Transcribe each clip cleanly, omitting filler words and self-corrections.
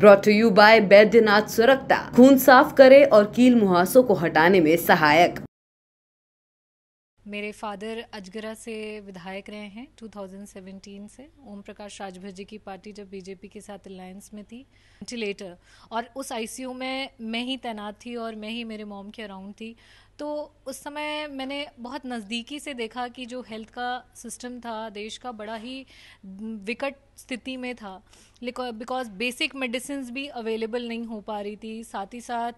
Brought to you by Baidyanath Suraksha. खून साफ करे और कील मुहासों को हटाने में सहायक। मेरे फादर अजगरा से विधायक रहे हैं 2017 से। ओम प्रकाश राजभर जी की पार्टी जब बीजेपी के साथ अलायंस में थी, वेंटिलेटर और उस आईसीयू में मैं ही तैनात थी और मैं ही मेरे मॉम के अराउंड थी। तो उस समय मैंने बहुत नज़दीकी से देखा कि जो हेल्थ का सिस्टम था देश का बड़ा ही विकट स्थिति में था, बिकॉज बेसिक मेडिसिन भी अवेलेबल नहीं हो पा रही थी। साथ ही साथ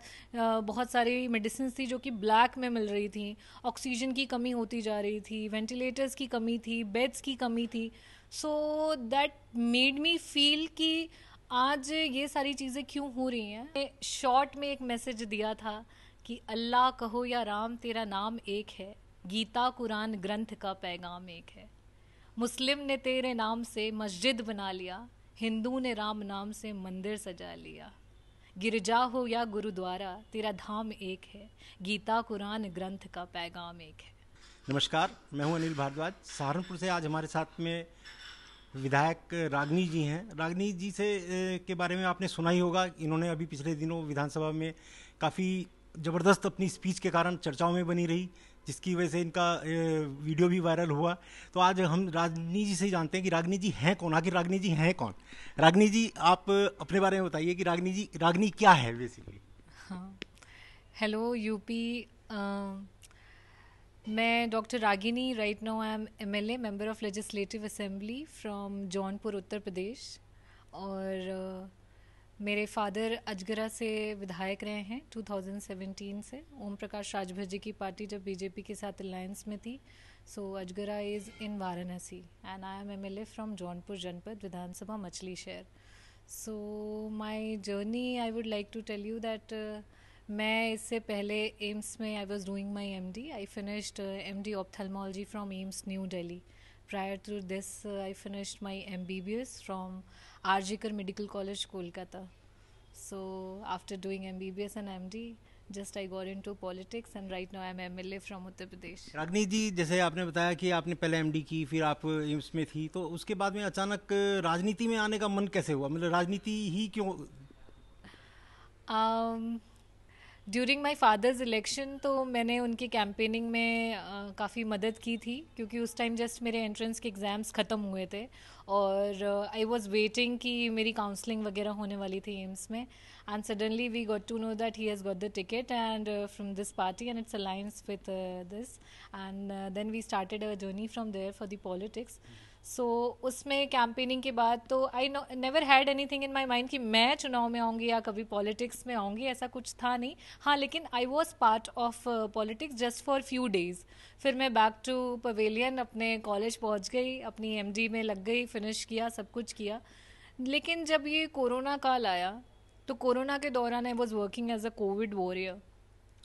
बहुत सारी मेडिसिन थी जो कि ब्लैक में मिल रही थी। ऑक्सीजन की कमी होती जा रही थी, वेंटिलेटर्स की कमी थी, बेड्स की कमी थी। So that made me feel कि आज ये सारी चीज़ें क्यों हो रही हैं। शॉर्ट में एक मैसेज दिया था कि अल्लाह कहो या राम तेरा नाम एक है, गीता कुरान ग्रंथ का पैगाम एक है। मुस्लिम ने तेरे नाम से मस्जिद बना लिया, हिंदू ने राम नाम से मंदिर सजा लिया। गिरजा हो या गुरुद्वारा तेरा धाम एक है, गीता कुरान ग्रंथ का पैगाम एक है। नमस्कार, मैं हूं अनिल भारद्वाज। सहारनपुर से आज हमारे साथ में विधायक रागिनी जी हैं। रागिनी जी से के बारे में आपने सुना ही होगा। इन्होंने अभी पिछले दिनों विधानसभा में काफ़ी ज़बरदस्त अपनी स्पीच के कारण चर्चाओं में बनी रही, जिसकी वजह से इनका वीडियो भी वायरल हुआ। तो आज हम रागिनी जी से जानते हैं कि रागिनी जी हैं कौन, आखिर रागिनी जी हैं कौन। रागिनी जी, आप अपने बारे में बताइए कि रागिनी क्या है बेसिकली। हाँ, हेलो यूपी। मैं doctor Ragini, right now I am MLA, member of legislative assembly from Jaunpur, Uttar Pradesh. और मेरे फादर अजगरा से विधायक रहे हैं 2017 से। ओम प्रकाश राजभर जी की पार्टी जब बीजेपी के साथ अलायंस में थी। So Ajgara is in Varanasi and I am MLA from Jaunpur जनपद, विधानसभा Machhlishahr. So my journey, I would like to tell you that मैं इससे पहले एम्स में I was doing my MD। I finished MD ophthalmology from AIIMS New Delhi. Prior to this, I finished my MBBS from RGKar Medical College, Kolkata. So after doing MBBS and MD, just I got into politics and right now I'm MLA from Uttar Pradesh. Ragini ji, जैसे आपने बताया कि आपने पहले MD की, फिर आप AIIMS में थी, तो उसके बाद में अचानक राजनीति में आने का मन कैसे हुआ? मतलब राजनीति ही क्यों? ड्यूरिंग माई फादर्स इलेक्शन तो मैंने उनकी कैंपेनिंग में काफ़ी मदद की थी, क्योंकि उस टाइम जस्ट मेरे एंट्रेंस के एग्ज़ाम्स ख़त्म हुए थे और आई वॉज वेटिंग कि मेरी काउंसलिंग वगैरह होने वाली थी एम्स में। And suddenly we got to know that he has got the ticket and from this party and its alliance with this, and then we started a journey from there for the politics. So उसमें campaigning के बाद तो I never had anything in my mind कि मैं चुनाव में आऊँगी या कभी पॉलिटिक्स में आऊँगी, ऐसा कुछ था नहीं। हाँ, लेकिन I was part of politics just for few days. फिर मैं बैक टू पवेलियन अपने कॉलेज पहुँच गई, अपनी MD में लग गई, फिनिश किया, सब कुछ किया। लेकिन जब ये कोरोना काल आया तो कोरोना के दौरान I was working as a Covid warrior,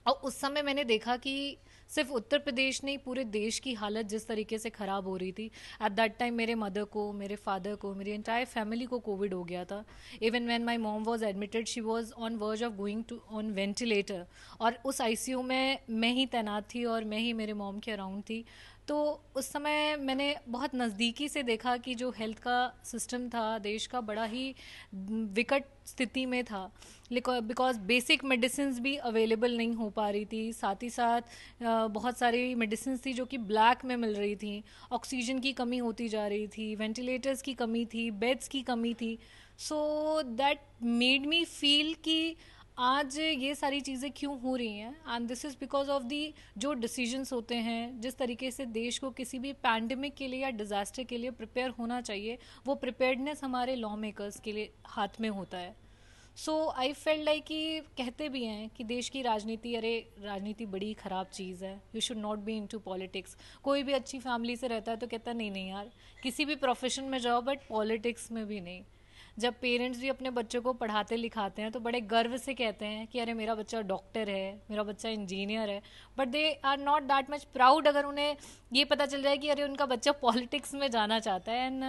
और उस समय मैंने देखा कि सिर्फ उत्तर प्रदेश नहीं, पूरे देश की हालत जिस तरीके से ख़राब हो रही थी। एट दैट टाइम मेरे मदर को, मेरे फादर को, मेरी एंटायर फैमिली को कोविड हो गया था। Even when my mom was admitted, she was on verge of going to on ventilator, और उस आईसीयू में मैं ही तैनात थी और मैं ही मेरे मॉम के अराउंड थी। तो उस समय मैंने बहुत नज़दीकी से देखा कि जो हेल्थ का सिस्टम था देश का बड़ा ही विकट स्थिति में था, बिकॉज बेसिक मेडिसिन भी अवेलेबल नहीं हो पा रही थी। साथ ही साथ बहुत सारी मेडिसिन थी जो कि ब्लैक में मिल रही थी। ऑक्सीजन की कमी होती जा रही थी, वेंटिलेटर्स की कमी थी, बेड्स की कमी थी। So that made me feel कि आज ये सारी चीज़ें क्यों हो रही हैं, and this is because of the जो डिसीजंस होते हैं, जिस तरीके से देश को किसी भी पैंडमिक के लिए या डिज़ास्टर के लिए प्रिपेयर होना चाहिए, वो प्रिपेयर्डनेस हमारे लॉ मेकर्स के लिए हाथ में होता है। सो आई फेल्ट लाइक कि कहते भी हैं कि देश की राजनीति, अरे राजनीति बड़ी ख़राब चीज़ है, you should not be into politics. कोई भी अच्छी फैमिली से रहता है तो कहता है नहीं नहीं यार, किसी भी प्रोफेशन में जाओ बट पॉलिटिक्स में भी नहीं। जब पेरेंट्स भी अपने बच्चों को पढ़ाते लिखाते हैं तो बड़े गर्व से कहते हैं कि अरे मेरा बच्चा डॉक्टर है, मेरा बच्चा इंजीनियर है, but they are not that much proud अगर उन्हें ये पता चल जाए कि अरे उनका बच्चा पॉलिटिक्स में जाना चाहता है। एंड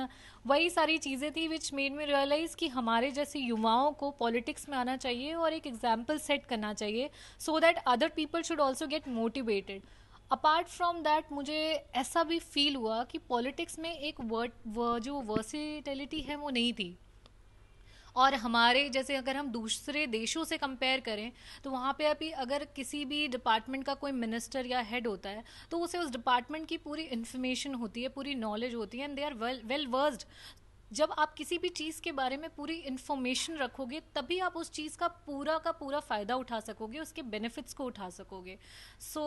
वही सारी चीज़ें थी विच मेड मी रियलाइज़ कि हमारे जैसे युवाओं को पॉलिटिक्स में आना चाहिए और एक एग्जाम्पल सेट करना चाहिए, so that other people should also get motivated. Apart from that मुझे ऐसा भी फील हुआ कि पॉलिटिक्स में एक जो वर्सिटैलिटी है वो नहीं थी। और हमारे जैसे अगर हम दूसरे देशों से कंपेयर करें तो वहाँ पे अभी अगर किसी भी डिपार्टमेंट का कोई मिनिस्टर या हेड होता है तो उसे उस डिपार्टमेंट की पूरी इन्फॉर्मेशन होती है, पूरी नॉलेज होती है, and they are well versed. जब आप किसी भी चीज़ के बारे में पूरी इन्फॉर्मेशन रखोगे तभी आप उस चीज़ का पूरा फ़ायदा उठा सकोगे, उसके बेनिफिट्स को उठा सकोगे। So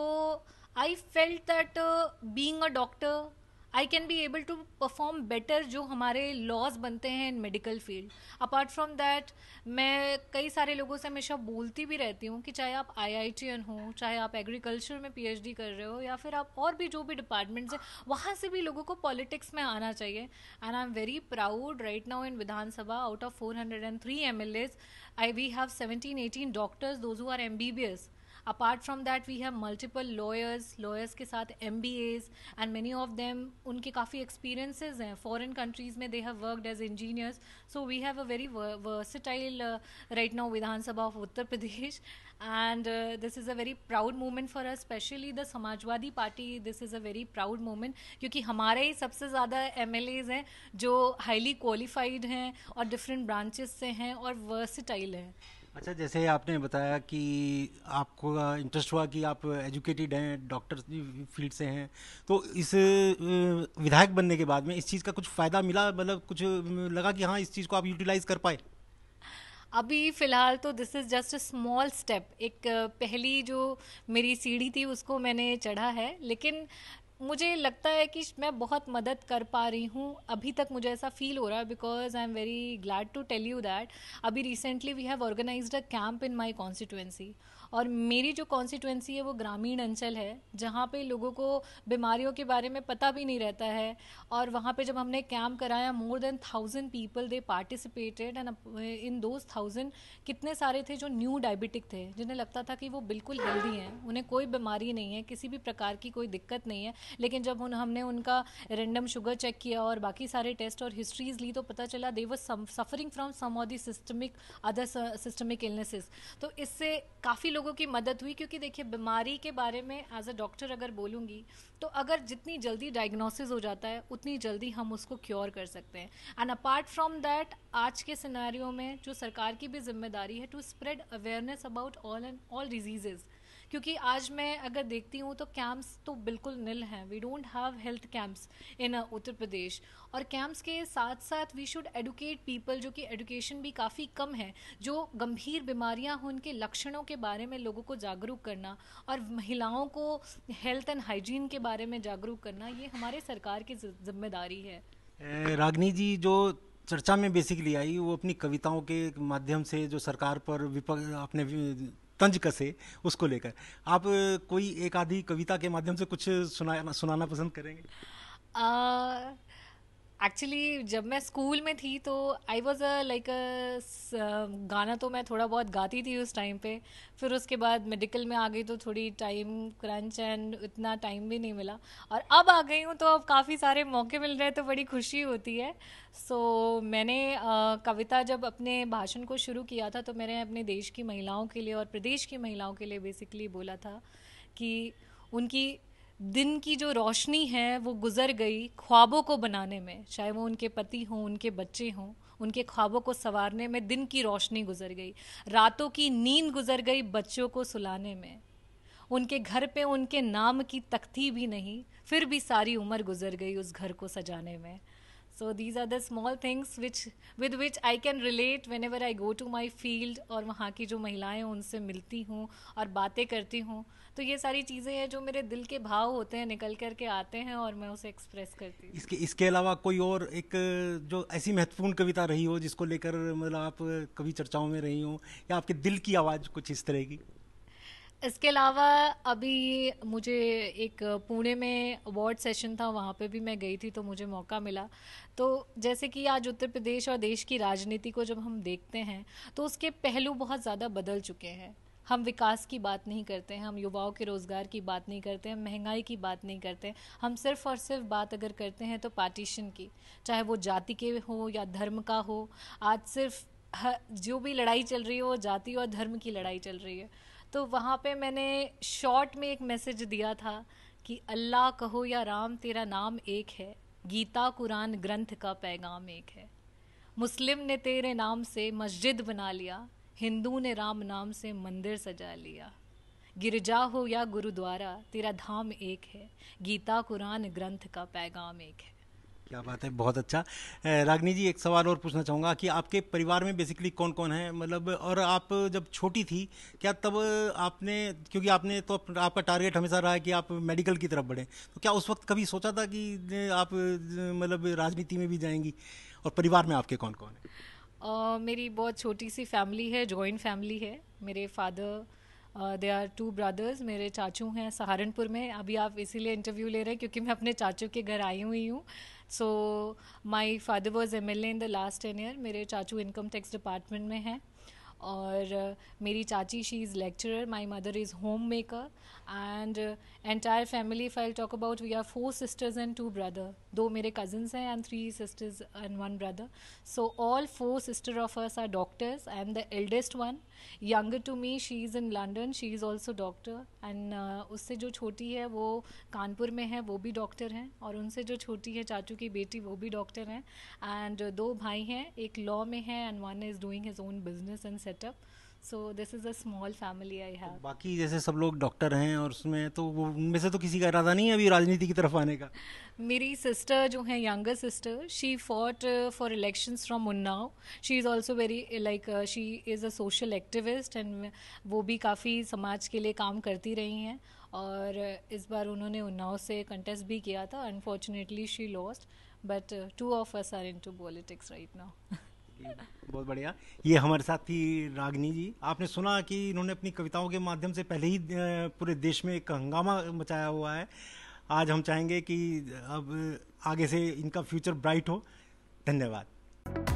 I felt that being a doctor I can be able to perform better जो हमारे लॉज बनते हैं in medical field. Apart from that मैं कई सारे लोगों से हमेशा बोलती भी रहती हूँ कि चाहे आप IITian हो, चाहे आप एग्रीकल्चर में PhD कर रहे हो, या फिर आप और भी जो भी डिपार्टमेंट्स हैं वहाँ से भी लोगों को पॉलिटिक्स में आना चाहिए। And I am very proud right now in Vidhan Sabha out of 403 MLAs we have 17-18 doctors, those who are MBBS. Apart from that we have multiple lawyers के साथ MBAs, and many of them उनके काफ़ी experiences हैं foreign countries में, they have worked as engineers. So we have a very versatile right now Vidhan Sabha of Uttar Pradesh, and this is a very proud moment for us, especially the Samajwadi Party. This is a very proud moment क्योंकि हमारे ही सबसे ज़्यादा MLAs हैं जो highly qualified हैं और different branches से हैं और versatile हैं। अच्छा, जैसे आपने बताया कि आपको इंटरेस्ट हुआ कि आप एजुकेटेड हैं, डॉक्टर फील्ड से हैं, तो इस विधायक बनने के बाद में इस चीज़ का कुछ फ़ायदा मिला, मतलब कुछ लगा कि हाँ इस चीज़ को आप यूटिलाइज कर पाए? अभी फ़िलहाल तो this is just a small step. एक पहली जो मेरी सीढ़ी थी उसको मैंने चढ़ा है, लेकिन मुझे लगता है कि मैं बहुत मदद कर पा रही हूँ। अभी तक मुझे ऐसा फील हो रहा है because I am very glad to tell you that अभी recently we have organized a camp in my constituency. और मेरी जो कॉन्स्टिट्यूएंसी है वो ग्रामीण अंचल है जहाँ पे लोगों को बीमारियों के बारे में पता भी नहीं रहता है। और वहाँ पे जब हमने कैंप कराया more than 1000 people they participated, and in those 1000 कितने सारे थे जो न्यू डायबिटिक थे, जिन्हें लगता था कि वो बिल्कुल हेल्दी हैं, उन्हें कोई बीमारी नहीं है, किसी भी प्रकार की कोई दिक्कत नहीं है। लेकिन जब हमने उनका रैंडम शुगर चेक किया और बाकी सारे टेस्ट और हिस्ट्रीज ली तो पता चला they were suffering from some of the other systemic illnesses. तो इससे काफ़ी लोगों की मदद हुई, क्योंकि देखिए बीमारी के बारे में एज अ डॉक्टर अगर बोलूँगी तो अगर जितनी जल्दी डायग्नोसिस हो जाता है उतनी जल्दी हम उसको क्योर कर सकते हैं। एंड अपार्ट फ्रॉम दैट आज के सिनेरियो में जो सरकार की भी जिम्मेदारी है to spread awareness about all diseases, क्योंकि आज मैं अगर देखती हूँ तो कैंप्स तो बिल्कुल निल हैं। We don't have health camps in Uttar Pradesh. और कैंप्स के साथ साथ वी शुड एडुकेट पीपल, जो कि एडुकेशन भी काफ़ी कम है। जो गंभीर बीमारियाँ हों उनके लक्षणों के बारे में लोगों को जागरूक करना और महिलाओं को हेल्थ एंड हाइजीन के बारे में जागरूक करना, ये हमारे सरकार की जिम्मेदारी है। रागनी जी जो चर्चा में बेसिकली आई वो अपनी कविताओं के माध्यम से जो सरकार पर विपक्ष अपने तंज कसे उसको लेकर, आप कोई एक आधी कविता के माध्यम से कुछ सुनाना पसंद करेंगे? एक्चुअली जब मैं स्कूल में थी तो आई वॉज लाइक गाना तो मैं थोड़ा बहुत गाती थी उस टाइम पे। फिर उसके बाद मेडिकल में आ गई तो थोड़ी टाइम क्रंच एंड इतना टाइम भी नहीं मिला, और अब आ गई हूँ तो अब काफ़ी सारे मौके मिल रहे हैं तो बड़ी खुशी होती है। सो मैंने कविता जब अपने भाषण को शुरू किया था तो मैंने अपने देश की महिलाओं के लिए और प्रदेश की महिलाओं के लिए बेसिकली बोला था कि उनकी दिन की जो रोशनी है वो गुजर गई ख्वाबों को बनाने में, चाहे वो उनके पति हों, उनके बच्चे हों, उनके ख्वाबों को संवारने में दिन की रोशनी गुजर गई। रातों की नींद गुजर गई बच्चों को सुलाने में। उनके घर पे उनके नाम की तख्ती भी नहीं, फिर भी सारी उम्र गुजर गई उस घर को सजाने में। So these are the small things with which I can relate whenever I go to my field, और वहाँ की जो महिलाएं उनसे मिलती हूँ और बातें करती हूँ, तो ये सारी चीज़ें हैं जो मेरे दिल के भाव होते हैं निकल कर के आते हैं और मैं उसे एक्सप्रेस करती हूँ। इसके अलावा कोई और एक जो ऐसी महत्वपूर्ण कविता रही हो जिसको लेकर मतलब आप कभी चर्चाओं में रही हो, या आपके दिल की आवाज़ कुछ इस तरह की? इसके अलावा अभी मुझे एक पुणे में अवार्ड सेशन था, वहाँ पे भी मैं गई थी तो मुझे मौका मिला। तो जैसे कि आज उत्तर प्रदेश और देश की राजनीति को जब हम देखते हैं तो उसके पहलू बहुत ज़्यादा बदल चुके हैं। हम विकास की बात नहीं करते हैं, हम युवाओं के रोज़गार की बात नहीं करते हैं, महंगाई की बात नहीं करते हैं। हम सिर्फ़ और सिर्फ बात अगर करते हैं तो पार्टीशन की, चाहे वो जाति के हो या धर्म का हो। आज सिर्फ जो भी लड़ाई चल रही है वो जाति और धर्म की लड़ाई चल रही है। तो वहाँ पे मैंने शॉर्ट में एक मैसेज दिया था कि अल्लाह कहो या राम तेरा नाम एक है, गीता कुरान ग्रंथ का पैगाम एक है। मुस्लिम ने तेरे नाम से मस्जिद बना लिया, हिंदू ने राम नाम से मंदिर सजा लिया। गिरजा हो या गुरुद्वारा तेरा धाम एक है, गीता कुरान ग्रंथ का पैगाम एक है। क्या बात है, बहुत अच्छा। रागनी जी, एक सवाल और पूछना चाहूँगा कि आपके परिवार में बेसिकली कौन कौन है, मतलब, और आप जब छोटी थी क्या तब आपने, क्योंकि आपने तो आपका टारगेट हमेशा रहा है कि आप मेडिकल की तरफ बढ़ें, तो क्या उस वक्त कभी सोचा था कि आप मतलब राजनीति में भी जाएंगी? और परिवार में आपके कौन कौन है? मेरी बहुत छोटी सी फैमिली है, जॉइंट फैमिली है। मेरे फादर, दे आर 2 ब्रदर्स। मेरे चाचू हैं सहारनपुर में। अभी आप इसीलिए इंटरव्यू ले रहे हैं क्योंकि मैं अपने चाचू के घर आई हुई हूँ। So my father was MLA in the last 10 year. मेरे चाचू इनकम टैक्स डिपार्टमेंट में हैं। और मेरी चाची, she is lecturer, my mother is home maker, and entire family, if I talk about, we are 4 sisters and 2 brothers. 2 मेरे cousins हैं and 3 sisters and 1 brother. So all 4 sisters of us are doctors, and the eldest one, younger to me, she is in London, she is also doctor, and उससे जो छोटी है वो कानपुर में है, वो भी डॉक्टर हैं, और उनसे जो छोटी है चाचू की बेटी, वो भी डॉक्टर हैं, एंड 2 भाई हैं, एक लॉ में है and one is doing his own business and setup. So this is a small family I have. बाकी जैसे सब लोग डॉक्टर हैं और उसमें तो वो उनमें से तो किसी का इरादा नहीं है अभी राजनीति की तरफ आने का? मेरी सिस्टर जो है, younger sister, she fought for elections from Unnao. She is also very like, she is a social activist, and वो भी काफ़ी समाज के लिए काम करती रही हैं, और इस बार उन्होंने उन्नाव से कंटेस्ट भी किया था। Unfortunately she lost, but 2 of us are into politics right now. बहुत बढ़िया। ये हमारे साथ थी रागनी जी। आपने सुना कि इन्होंने अपनी कविताओं के माध्यम से पहले ही पूरे देश में एक हंगामा मचाया हुआ है। आज हम चाहेंगे कि अब आगे से इनका फ्यूचर ब्राइट हो। धन्यवाद।